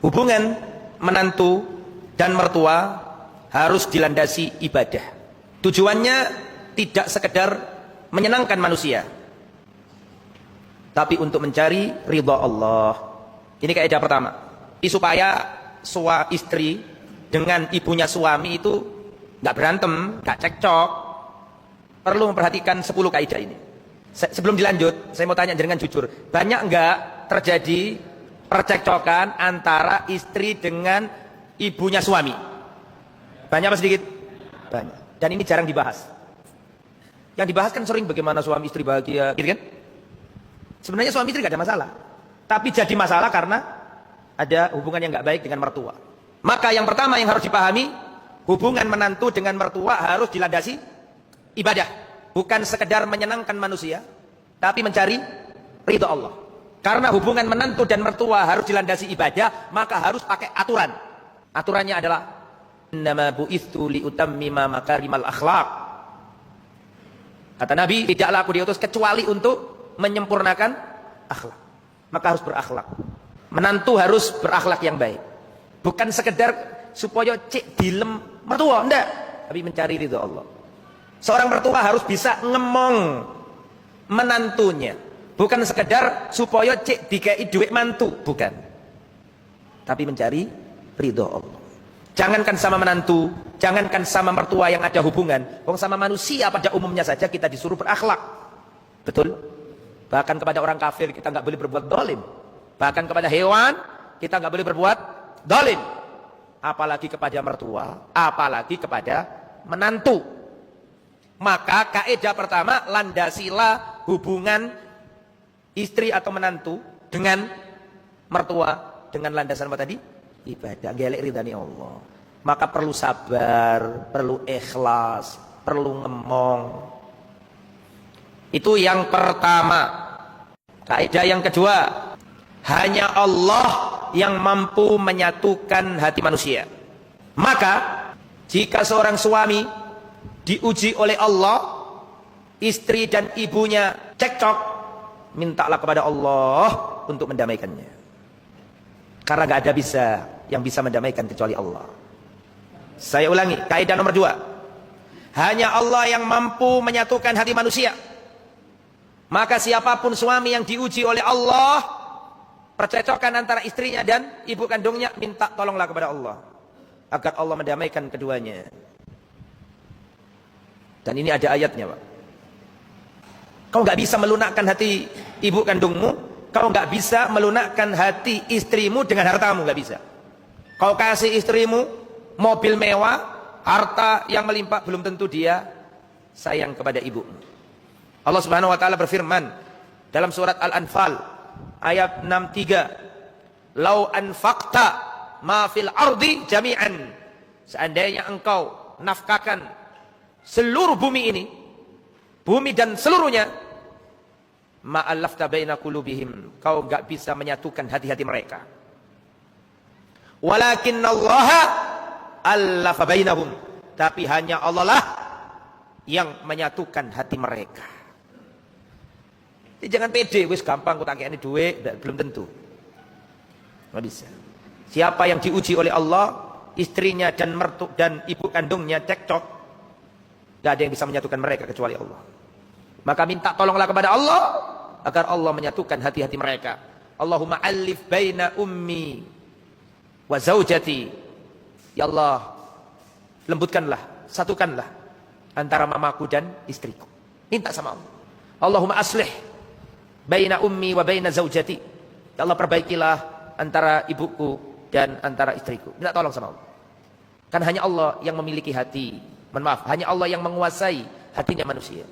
hubungan menantu dan mertua harus dilandasi ibadah. Tujuannya tidak sekedar menyenangkan manusia, tapi untuk mencari ridha Allah. Ini kaidah pertama. Supaya istri dengan ibunya suami itu nggak berantem, nggak cekcok, perlu memperhatikan 10 kaidah ini. Sebelum dilanjut, saya mau tanya dengan jujur, banyak nggak terjadi percekcokan antara istri dengan ibunya suami? Banyak apa sedikit? Banyak. Dan ini jarang dibahas. Yang dibahas kan sering bagaimana suami istri bahagia, gitu kan? Sebenarnya suami istri gak ada masalah, tapi jadi masalah karena ada hubungan yang gak baik dengan mertua. Maka yang pertama yang harus dipahami, hubungan menantu dengan mertua harus dilandasi ibadah. Bukan sekedar menyenangkan manusia, tapi mencari ridha Allah. Karena hubungan menantu dan mertua harus dilandasi ibadah, maka harus pakai aturan. Aturannya adalah innama bu'itsu liutammima makarimal akhlaq. Kata Nabi, tidaklah aku diutus kecuali untuk menyempurnakan akhlak. Maka harus berakhlak. Menantu harus berakhlak yang baik. Bukan sekedar supaya cek dilem mertua, enggak, tapi mencari ridha Allah. Seorang mertua harus bisa ngemong menantunya, bukan sekedar supaya cek dikei duit mantu, bukan, tapi mencari ridha Allah. Jangankan sama menantu, jangankan sama mertua yang ada hubungan, wong sama manusia pada umumnya saja kita disuruh berakhlak. Betul? Bahkan kepada orang kafir kita nggak boleh berbuat dolim. Bahkan kepada hewan kita nggak boleh berbuat dolim. Apalagi kepada mertua, apalagi kepada menantu. Maka kaidah pertama, landasilah hubungan istri atau menantu dengan mertua dengan landasan apa tadi? Ibadah, gelek ridhani Allah. Maka perlu sabar, perlu ikhlas, perlu ngemong. Itu yang pertama. Kaidah yang kedua, hanya Allah yang mampu menyatukan hati manusia. Maka jika seorang suami diuji oleh Allah, istri dan ibunya cekcok, mintalah kepada Allah untuk mendamaikannya. Karena gak ada yang bisa mendamaikan kecuali Allah. Saya ulangi, kaidah nomor 2. Hanya Allah yang mampu menyatukan hati manusia. Maka siapapun suami yang diuji oleh Allah, percekcokan antara istrinya dan ibu kandungnya, minta tolonglah kepada Allah agar Allah mendamaikan keduanya. Dan ini ada ayatnya, Pak. Kau nggak bisa melunakkan hati ibu kandungmu, kau nggak bisa melunakkan hati istrimu dengan hartamu, nggak bisa. Kau kasih istrimu mobil mewah, harta yang melimpah, belum tentu dia sayang kepada ibumu. Allah Subhanahu wa taala berfirman dalam surat Al-Anfal ayat 63, "Lau anfaqta ma fil ardi jami'an." Seandainya engkau nafkahkan seluruh bumi ini, bumi dan seluruhnya, ma'allafta baina qulubihim, kau enggak bisa menyatukan hati-hati mereka. Walakinallaha allafa bainahum, tapi hanya Allah lah yang menyatukan hati mereka. Jadi jangan pede, wis gampang kok takekane duit, belum tentu. Enggak bisa. Siapa yang diuji oleh Allah, istrinya dan ibu kandungnya cekcok, gak ada yang bisa menyatukan mereka kecuali Allah. Maka minta tolonglah kepada Allah agar Allah menyatukan hati-hati mereka. Allahumma alif baina ummi wa zaujati. Ya Allah, lembutkanlah, satukanlah antara mamaku dan istriku. Minta sama Allah. Allahumma aslih baina ummi wa baina zaujati. Ya Allah, perbaikilah antara ibuku dan antara istriku. Minta tolong sama Allah. Kan hanya Allah yang memiliki hati. Maaf, hanya Allah yang menguasai hatinya manusia.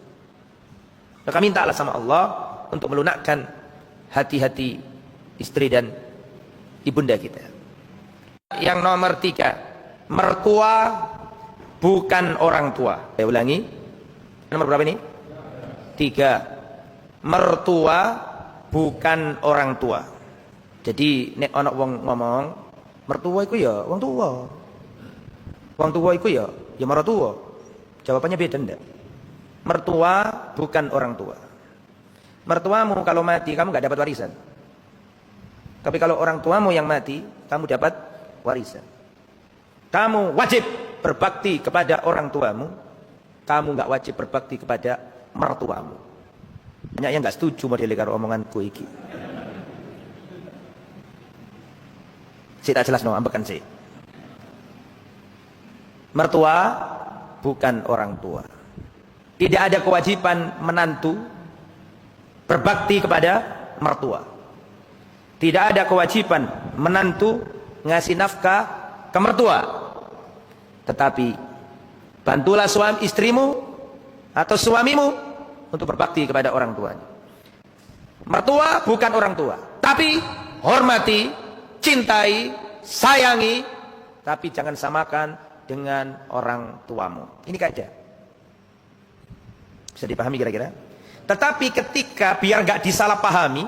Maka mintalah sama Allah untuk melunakkan hati-hati istri dan ibunda kita. Yang nomor 3, mertua bukan orang tua. Saya ulangi, nomor berapa ini? 3, mertua bukan orang tua. Jadi nek ana wong ngomong mertua iku ya wong tua. Wong tua iku ya mertua. Jawabannya beda enggak? Mertua bukan orang tua. Mertuamu kalau mati kamu enggak dapat warisan. Tapi kalau orang tuamu yang mati, kamu dapat warisan. Kamu wajib berbakti kepada orang tuamu, kamu nggak wajib berbakti kepada mertuamu. Banyak yang nggak setuju model karo omonganku iki. Saya tak jelas no, ambekan sih. Mertua bukan orang tua. Tidak ada kewajiban menantu berbakti kepada mertua. Tidak ada kewajiban menantu ngasih nafkah ke mertua. Tetapi bantulah suami istrimu atau suamimu untuk berbakti kepada orang tuanya. Mertua bukan orang tua, tapi hormati, cintai, sayangi, tapi jangan samakan dengan orang tuamu. Ini kaidah. Bisa dipahami kira-kira? Tetapi ketika biar nggak disalahpahami,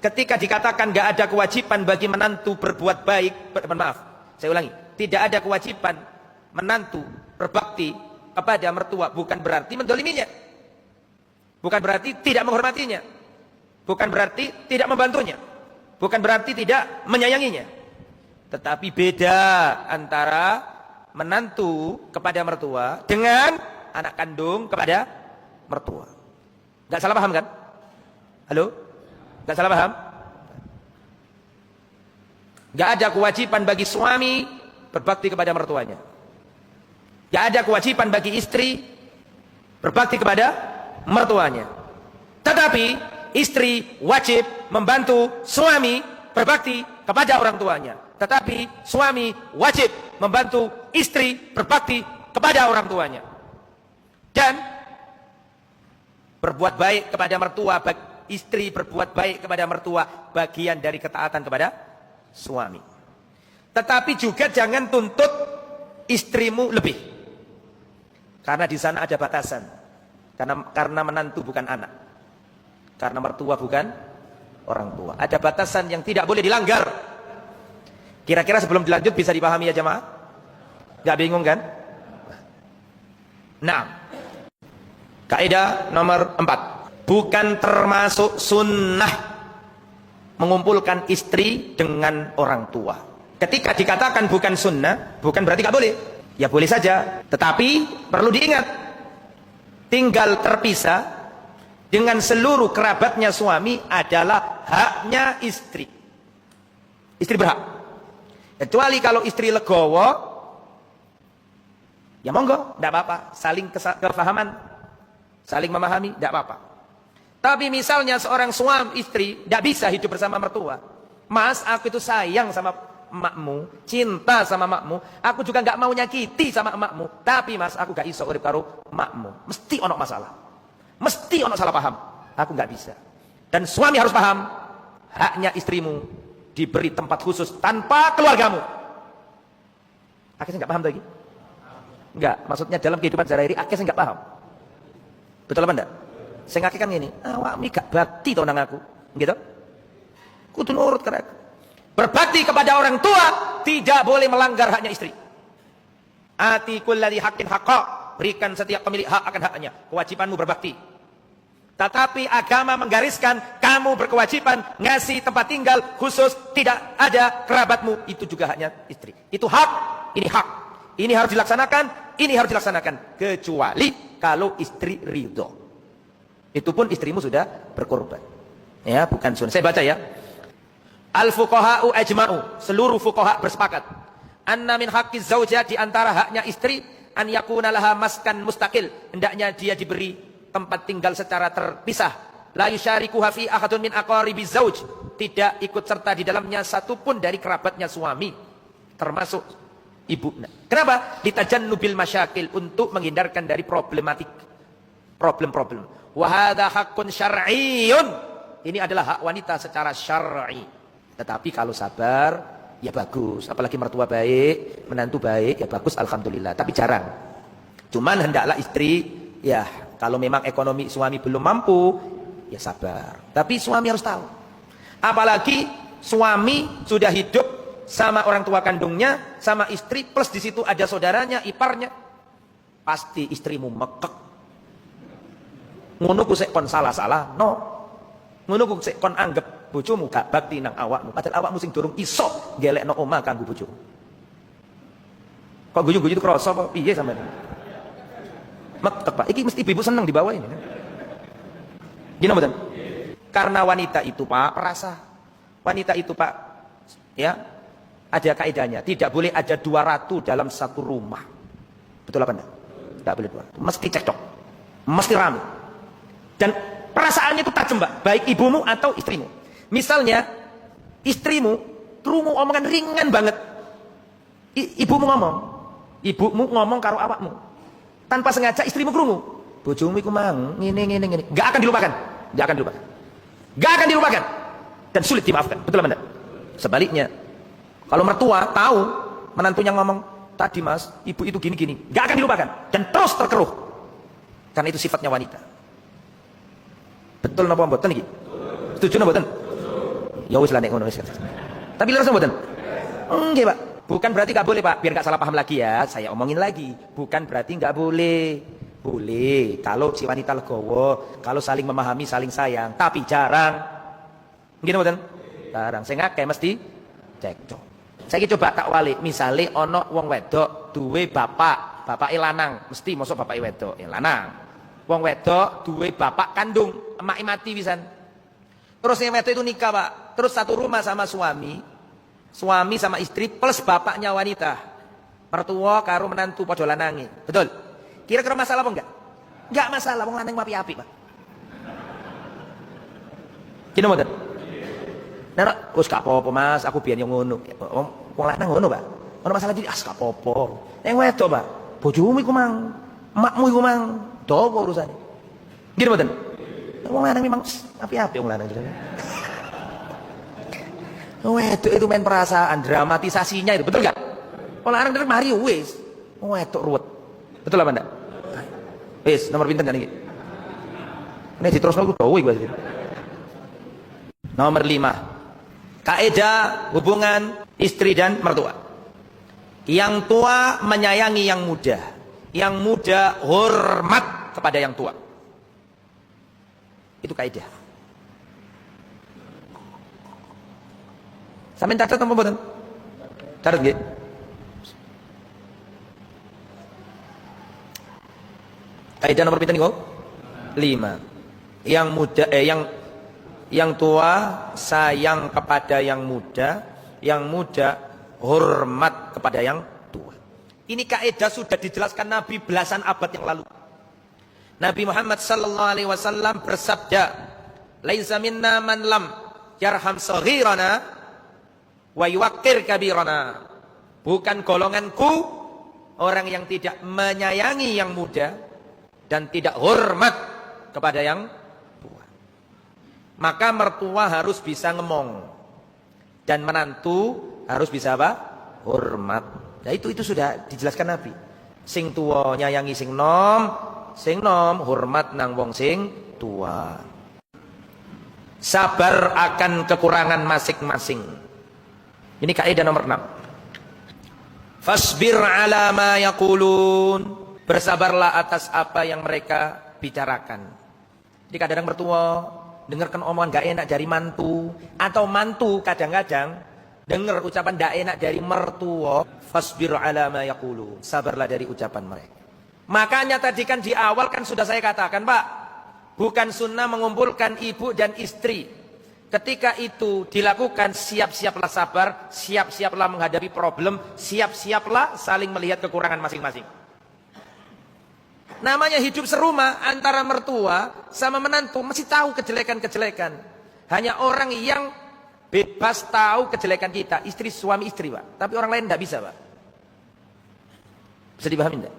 ketika dikatakan nggak ada kewajiban bagi menantu berbuat baik, maaf, saya ulangi, tidak ada kewajiban menantu berbakti kepada mertua, bukan berarti mendoliminya, bukan berarti tidak menghormatinya, bukan berarti tidak membantunya, bukan berarti tidak menyayanginya. Tetapi beda antara menantu kepada mertua dengan anak kandung kepada mertua. Nggak salah paham kan? Halo? Nggak salah paham? Nggak ada kewajiban bagi suami berbakti kepada mertuanya. Nggak ada kewajiban bagi istri berbakti kepada mertuanya. Tetapi istri wajib membantu suami berbakti kepada orang tuanya. Tetapi suami wajib membantu istri berbakti kepada orang tuanya. Dan berbuat baik kepada mertua, istri berbuat baik kepada mertua, bagian dari ketaatan kepada suami. Tetapi juga jangan tuntut istrimu lebih. Karena di sana ada batasan. Karena menantu bukan anak. Karena mertua bukan orang tua. Ada batasan yang tidak boleh dilanggar. Kira-kira sebelum dilanjut bisa dipahami ya jemaah? Gak bingung kan? Nah, kaidah nomor 4. Bukan termasuk sunnah mengumpulkan istri dengan orang tua. Ketika dikatakan bukan sunnah, bukan berarti gak boleh. Ya boleh saja. Tetapi perlu diingat, tinggal terpisah dengan seluruh kerabatnya suami adalah haknya istri. Istri berhak. Kecuali kalau istri legowo, ya monggo, tidak apa-apa. Saling kefahaman, saling memahami, tidak apa-apa. Tapi misalnya seorang suami istri tidak bisa hidup bersama mertua. Mas, aku itu sayang sama emakmu, cinta sama emakmu. Aku juga nggak mau nyakiti sama emakmu. Tapi mas, aku gak iso urip karo emakmu. Mesti ono masalah. Mesti ono salah paham. Aku nggak bisa. Dan suami harus paham, haknya istrimu diberi tempat khusus tanpa keluargamu. Akhirnya nggak paham lagi? Enggak, maksudnya dalam kehidupan sehari-hari akhirnya nggak paham. Betul apa enggak? Saya ngakikan gini, awakmu gak bakti tau nang aku, gitu. Kudu nurut karena aku. Berbakti kepada orang tua tidak boleh melanggar haknya istri. Ati kulli haqqin haqqa, berikan setiap pemilik hak akan haknya. Kewajibanmu berbakti. Tetapi agama menggariskan kamu berkewajiban ngasih tempat tinggal khusus, tidak ada kerabatmu, itu juga haknya istri. Itu hak, ini hak. Ini harus dilaksanakan, ini harus dilaksanakan. Kecuali kalau istri ridho. Itu pun istrimu sudah berkorban. Ya, bukan sunnah. Saya baca ya. Al-fuqaha'u ajma'u. Seluruh fuqaha bersepakat. Anna min haqqiz zaujah, di antara haknya istri, an yakuna laha maskan mustaqil. Hendaknya dia diberi tempat tinggal secara terpisah. La yusyarikuha fi ahadun min aqaribiz zauj. Tidak ikut serta di dalamnya satupun dari kerabatnya suami. Termasuk ibu. Kenapa? Litajannubil masyakil, untuk menghindarkan dari problematik. Problem-problem. Wa hadza haqqun syar'iyyun. Ini adalah hak wanita secara syar'i. Tetapi kalau sabar, ya bagus. Apalagi mertua baik, menantu baik, ya bagus, alhamdulillah. Tapi jarang. Cuman hendaklah istri, ya kalau memang ekonomi suami belum mampu, ya sabar. Tapi suami harus tahu. Apalagi suami sudah hidup sama orang tua kandungnya, sama istri, plus di situ ada saudaranya, iparnya. Pasti istrimu mekek. Ngono ku sik kon salah-salah, no. Ngono ku sik kon anggap bojomu gak bakti nang awakmu, padahal awakmu sing durung iso gelekno omah kanggo bojomu. Kok guyu-guyu itu krasa apa piye sampean? Metek Pak, iki mesti ibu seneng di bawah ini. Gini mboten? Karena wanita itu Pak, perasa. Wanita itu Pak, ya, ada kaidahnya. Tidak boleh ada 2 ratu dalam satu rumah. Betul apa enggak? Tidak boleh 2 ratu. Mesti cekcok. Mesti rame. Dan perasaannya itu tajam Pak, baik ibumu atau istrimu. Misalnya, istrimu krungu omongan ringan banget. Ibumu ngomong karo awakmu. Tanpa sengaja istrimu krungu. Bojomu iku mang ngene. Enggak akan dilupakan. Enggak akan dilupakan. Enggak akan dilupakan. Dan sulit dimaafkan. Betul apa enggak? Sebaliknya, kalau mertua tahu menantunya ngomong, "Tadi Mas, ibu itu gini-gini." Enggak akan dilupakan dan terus terkeruh. Karena itu sifatnya wanita. Betul napa mboten iki? Setuju napa mboten? Ya wis lah nek ngono wis. Tapi leres mboten? Nggih, Pak. Bukan berarti nggak boleh Pak, biar nggak salah paham lagi ya. Saya omongin lagi, bukan berarti nggak boleh. Boleh, kalau si wanita legowo, kalau saling memahami, saling sayang. Tapi jarang. Gini betul? Jarang. Saya ngake mesti cekcok. Saya coba tak walik. Misalnya ono wong wedok duwe bapak lanang, mesti masuk bapak wedok lanang. Wong wedok duwe bapak kandung, emak mati pisan. Terus yang wedok itu nikah Pak, terus satu rumah sama suami sama istri plus bapaknya wanita, mertua karo menantu padha lanange. Betul? Kira-kira masalah apa enggak? Enggak masalah, wong lanang api-api, Pak. Kino mboten? Nek wis gak apa-apa, Mas, aku biyen yo ngono. Wong lanang ngono, Pak. Ono masalah iki gak apa-apa. Nek wedok, Pak, bojomu iku mang, emakmu iku mang, dawa urusane. Kino mboten? Wong lanang memang api-api wong lanang. Wedok itu main perasaan, dramatisasinya itu, betul gak? Kalau orang dari mari wis, wedok ruwet, betul apa enggak? Wis, nomor pinten kan ini? Ini diterusno ku dawa iki. Nomor 5. Kaidah hubungan istri dan mertua. Yang tua menyayangi yang muda hormat kepada yang tua. Itu kaidah. Sampai catat apa mboten? Catat nggih. Kaidah nomor pinten niku? 5. Yang tua sayang kepada yang muda hormat kepada yang tua. Ini kaidah sudah dijelaskan Nabi belasan abad yang lalu. Nabi Muhammad sallallahu alaihi wasallam bersabda, "Laisa minna man lam yarham saghirana wa yuwaqqir kabirana." Bukan golonganku orang yang tidak menyayangi yang muda dan tidak hormat kepada yang tua. Maka mertua harus bisa ngemong dan menantu harus bisa apa? Hormat. Nah itu sudah dijelaskan Nabi. Sing tua nyayangi sing nom hormat nang wong sing tua. Sabar akan kekurangan masing-masing. Ini kaidah nomor 6. Fasbir ala ma yaqulun. Bersabarlah atas apa yang mereka bicarakan. Jadi kadang-kadang mertua dengarkan omongan gak enak dari mantu, atau mantu kadang-kadang dengar ucapan gak enak dari mertua. Fasbir ala ma yaqulun. Sabarlah dari ucapan mereka. Makanya tadi kan di awal kan sudah saya katakan, Pak, bukan sunnah mengumpulkan ibu dan istri. Ketika itu dilakukan, siap-siaplah sabar, siap-siaplah menghadapi problem, siap-siaplah saling melihat kekurangan masing-masing. Namanya hidup serumah antara mertua sama menantu, mesti tahu kejelekan-kejelekan. Hanya orang yang bebas tahu kejelekan kita, suami istri, Pak. Tapi orang lain tidak bisa, Pak. Bisa dipahami tidak?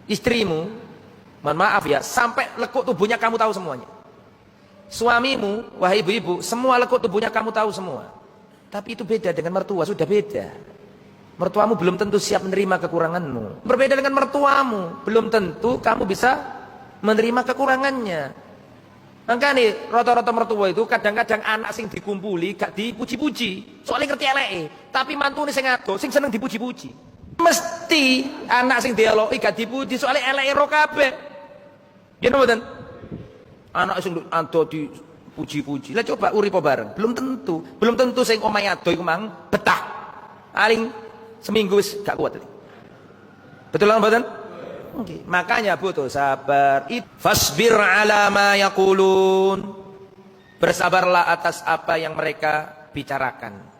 Istrimu, mohon maaf ya, sampai lekuk tubuhnya kamu tahu semuanya. Suamimu, wahai ibu-ibu, semua lekuk tubuhnya kamu tahu semua. Tapi itu beda dengan mertua, sudah beda. Mertuamu belum tentu siap menerima kekuranganmu. Berbeda dengan mertuamu, belum tentu kamu bisa menerima kekurangannya. Makanya rata-rata mertua itu kadang-kadang anak sing dikumpuli gak dipuji-puji, soalnya ngerti eleke. Tapi mantune sing ado, sing seneng dipuji-puji. Mesti anak sing dialoki gak dipuji, soalnya eleke ro kabeh. Nggih mboten? Anak sing ado puji-puji. Lah coba uripo bareng, belum tentu. Belum tentu sing omahe ado iku mang betah. Paling seminggu wis gak kuat. Betul kan mboten? Okay. Makanya butuh sabar. Fasbir ala ma yaqulun. Bersabarlah atas apa yang mereka bicarakan.